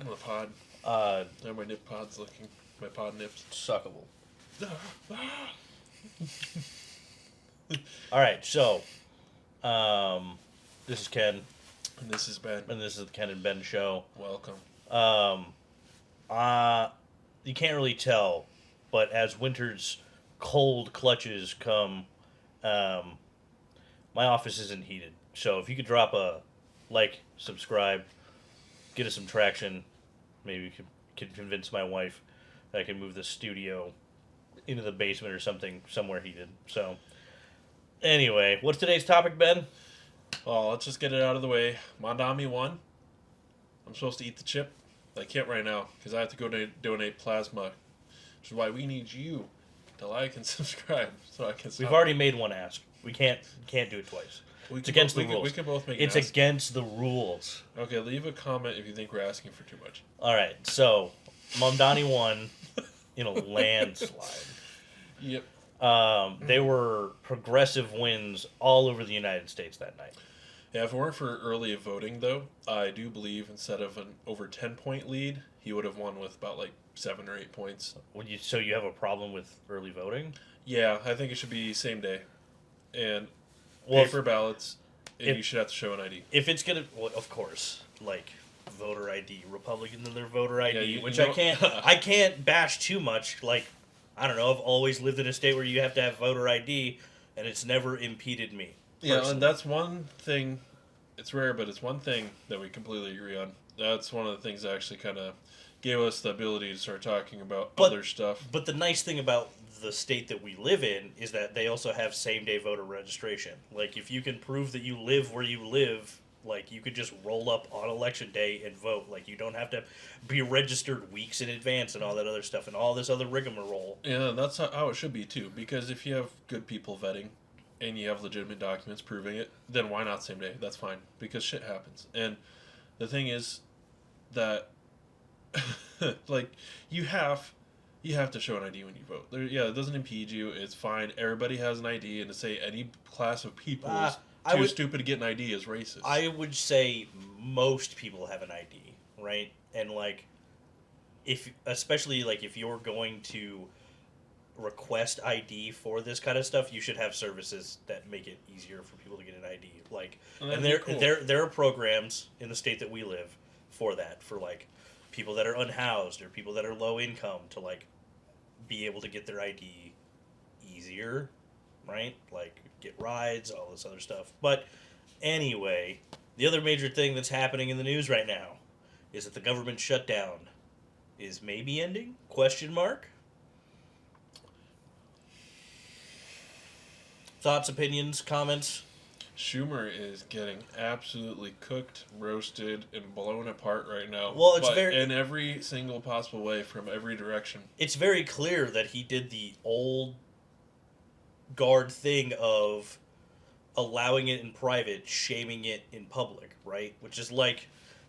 my pod. There my nip pod's looking. My pod nips. Suckable. All right, so this is Ken. And this is Ben. And this is the Ken and Ben Show. Welcome. You can't really tell, but as winter's cold clutches come, my office isn't heated. So if you could drop a like, subscribe, get us some traction, maybe you could convince my wife that I can move the studio into the basement or something, somewhere heated. So anyway, what's today's topic, Ben? Well, let's just get it out of the way. Mamdani won. I'm supposed to eat the chip. I can't right now because I have to go donate plasma, which is why we need you to like and subscribe so I can. We've already made one ask. We can't do it twice. It's against the rules. We can both make. It's against the rules. Okay, leave a comment if you think we're asking for too much. All right, so Mamdani won in a landslide. Yep. They were progressive wins all over the United States that night. Yeah, if it weren't for early voting, though, I do believe instead of an over 10-point lead, he would have won with about 7 or 8 points. So you have a problem with early voting? Yeah, I think it should be same day, and paper ballots. And you should have to show an ID. If it's gonna, well, of course, voter ID, Republicans and their voter ID, yeah, which I can't bash too much. I don't know. I've always lived in a state where you have to have voter ID, and it's never impeded me. Yeah, and that's one thing. It's rare, but it's one thing that we completely agree on. That's one of the things that actually kind of gave us the ability to start talking about other stuff. But the nice thing about the state that we live in is that they also have same-day voter registration. If you can prove that you live where you live, you could just roll up on election day and vote. You don't have to be registered weeks in advance and all that other stuff and all this other rigmarole. Yeah, that's how it should be, too. Because if you have good people vetting and you have legitimate documents proving it, then why not same day? That's fine. Because shit happens. And the thing is that, you have to show an ID when you vote. It doesn't impede you. It's fine. Everybody has an ID, and to say any class of people is too stupid to get an ID is racist. I would say most people have an ID, right? And especially if you're going to request ID for this kind of stuff, you should have services that make it easier for people to get an ID. And there are programs in the state that we live for that, for people that are unhoused or people that are low income to be able to get their ID easier, right? Get rides, all this other stuff. But anyway, the other major thing that's happening in the news right now is that the government shutdown is maybe ending? ? Thoughts, opinions, comments? Schumer is getting absolutely cooked, roasted, and blown apart right now. Well, it's in every single possible way from every direction. It's very clear that he did the old guard thing of allowing it in private, shaming it in public, right? Which is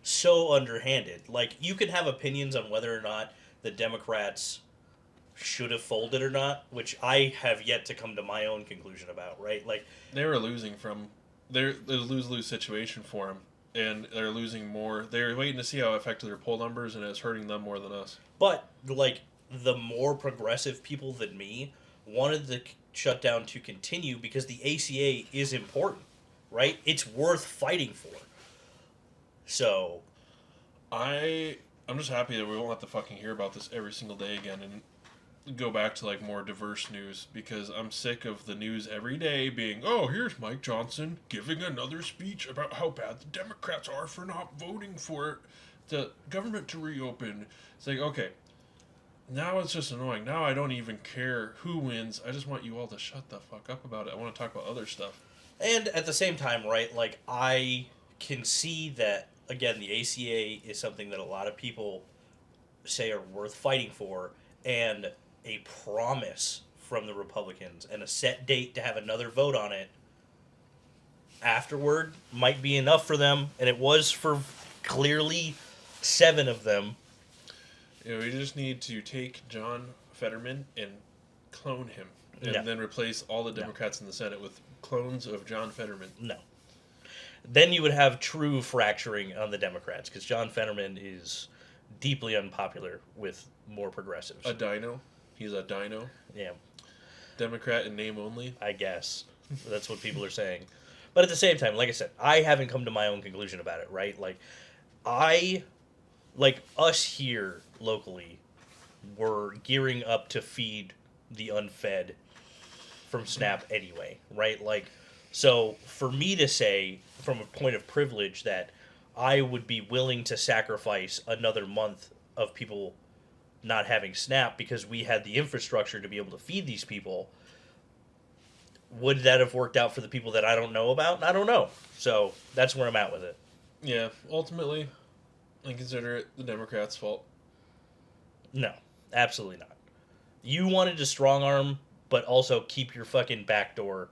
so underhanded. You can have opinions on whether or not the Democrats should have folded or not, which I have yet to come to my own conclusion about, right? They were losing there's a lose-lose situation for them, and they're losing more. They're waiting to see how it affected their poll numbers, and it's hurting them more than us. But, the more progressive people than me wanted the shutdown to continue because the ACA is important, right? It's worth fighting for. So, I'm just happy that we won't have to fucking hear about this every single day again, and go back to more diverse news, because I'm sick of the news every day being, oh, here's Mike Johnson giving another speech about how bad the Democrats are for not voting for the government to reopen. It's okay, now it's just annoying. Now I don't even care who wins. I just want you all to shut the fuck up about it. I want to talk about other stuff. And at the same time, right, I can see that, again, the ACA is something that a lot of people say are worth fighting for, and a promise from the Republicans and a set date to have another vote on it afterward might be enough for them, and it was for clearly 7 of them. We just need to take John Fetterman and clone him, and then replace all the Democrats in the Senate with clones of John Fetterman. No. Then you would have true fracturing on the Democrats, because John Fetterman is deeply unpopular with more progressives. A dino. He's a dino. Yeah. Democrat in name only. I guess. That's what people are saying. But at the same time, like I said, I haven't come to my own conclusion about it, right? Like us here locally, were gearing up to feed the unfed from SNAP anyway, right? Like, so for me to say, from a point of privilege, that I would be willing to sacrifice another month of people not having SNAP because we had the infrastructure to be able to feed these people, would that have worked out for the people that I don't know about? I don't know. So that's where I'm at with it. Yeah, ultimately, I consider it the Democrats' fault. No, absolutely not. You wanted to strong arm, but also keep your fucking backdoor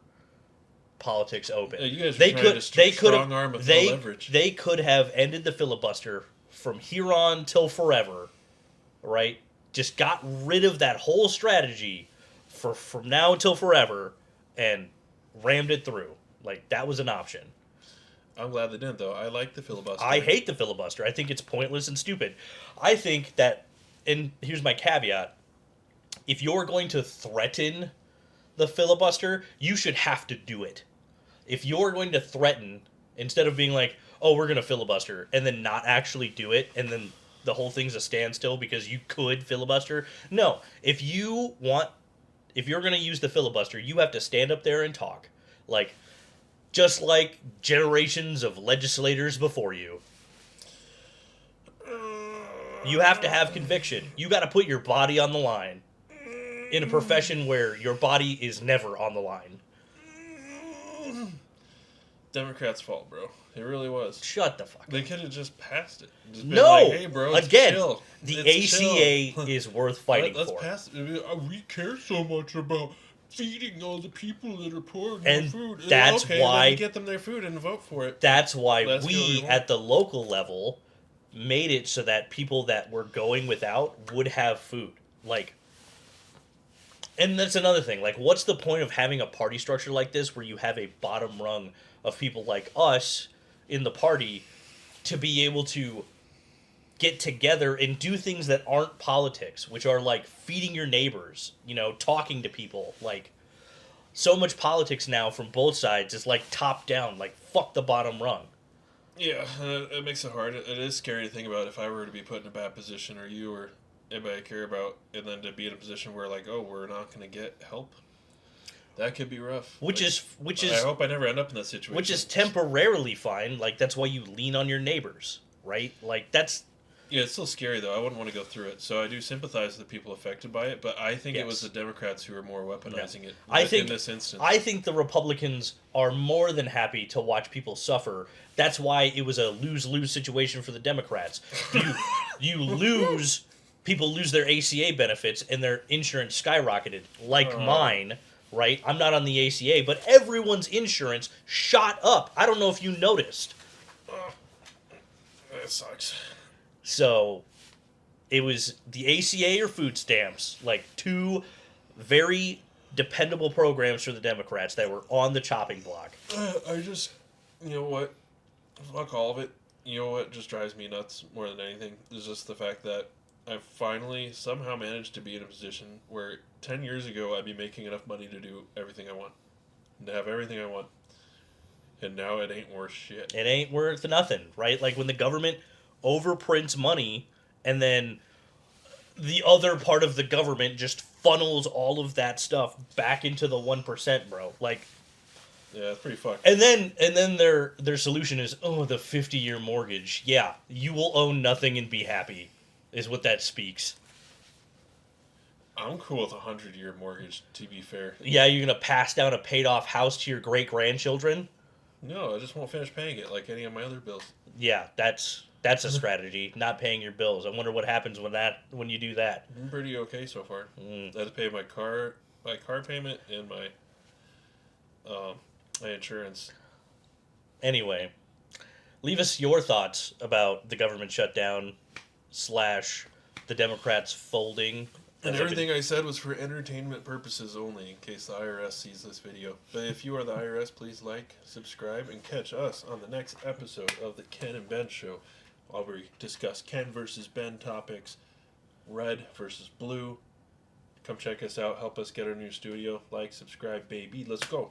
politics open. You guys were trying to strong arm with no leverage. They could have ended the filibuster from here on till forever, right? Just got rid of that whole strategy from now until forever and rammed it through. Like, that was an option. I'm glad they didn't, though. I like the filibuster. I hate the filibuster. I think it's pointless and stupid. I think that, and here's my caveat, if you're going to threaten the filibuster, you should have to do it. If you're going to threaten, instead of being like, oh, we're going to filibuster, and then not actually do it, and then the whole thing's a standstill because you could filibuster. No. If you're going to use the filibuster, you have to stand up there and talk. Like, just like generations of legislators before you. You have to have conviction. You got to put your body on the line in a profession where your body is never on the line. Democrats' fault, bro. It really was. Shut the fuck up. They could have just passed it. Just no! Like, hey, bro, Again, chill. The It's ACA chill. is worth fighting Let's for. pass it. We care so much about feeding all the people that are poor and food. That's okay, why let me get them their food and vote for it. That's why we at the local level made it so that people that were going without would have food. Like, and that's another thing. Like, what's the point of having a party structure like this where you have a bottom rung of people like us in the party to be able to get together and do things that aren't politics, which are like feeding your neighbors, talking to people. Like, so much politics now from both sides is like top down, like fuck the bottom rung. Yeah, it makes it hard. It is scary to think about if I were to be put in a bad position, or you or anybody I care about, and then to be in a position where like, oh, we're not going to get help. That could be rough. Which is. I hope I never end up in that situation. Which is temporarily fine. Like, that's why you lean on your neighbors, right? Like, that's. Yeah, it's still scary though. I wouldn't want to go through it. So I do sympathize with the people affected by it, but I think it was the Democrats who were more weaponizing it in this instance. I think the Republicans are more than happy to watch people suffer. That's why it was a lose-lose situation for the Democrats. You lose, people lose their ACA benefits and their insurance skyrocketed, like mine, right? I'm not on the ACA, but everyone's insurance shot up. I don't know if you noticed. That sucks. So, it was the ACA or food stamps, like two very dependable programs for the Democrats that were on the chopping block. I just, you know what? Fuck all of it. You know what just drives me nuts more than anything is just the fact that I finally somehow managed to be in a position where 10 years ago I'd be making enough money to do everything I want, to have everything I want, and now it ain't worth shit. It ain't worth nothing, right? Like when the government overprints money and then the other part of the government just funnels all of that stuff back into the 1%, bro. Like, yeah, it's pretty fucked. And then their solution is, oh, the 50-year mortgage. Yeah, you will own nothing and be happy, is what that speaks. I'm cool with a 100-year mortgage, to be fair. Yeah, you're gonna pass down a paid-off house to your great-grandchildren? No, I just won't finish paying it like any of my other bills. Yeah, that's a strategy, not paying your bills. I wonder what happens when you do that. I'm pretty okay so far. I had to pay my car payment and my insurance. Anyway, leave us your thoughts about the government shutdown / the Democrats folding. And everything I said was for entertainment purposes only, in case the IRS sees this video. But if you are the IRS, please like, subscribe, and catch us on the next episode of the Ken and Ben Show. while we discuss Ken versus Ben topics, red versus blue. Come check us out. Help us get our new studio. Like, subscribe, baby. Let's go.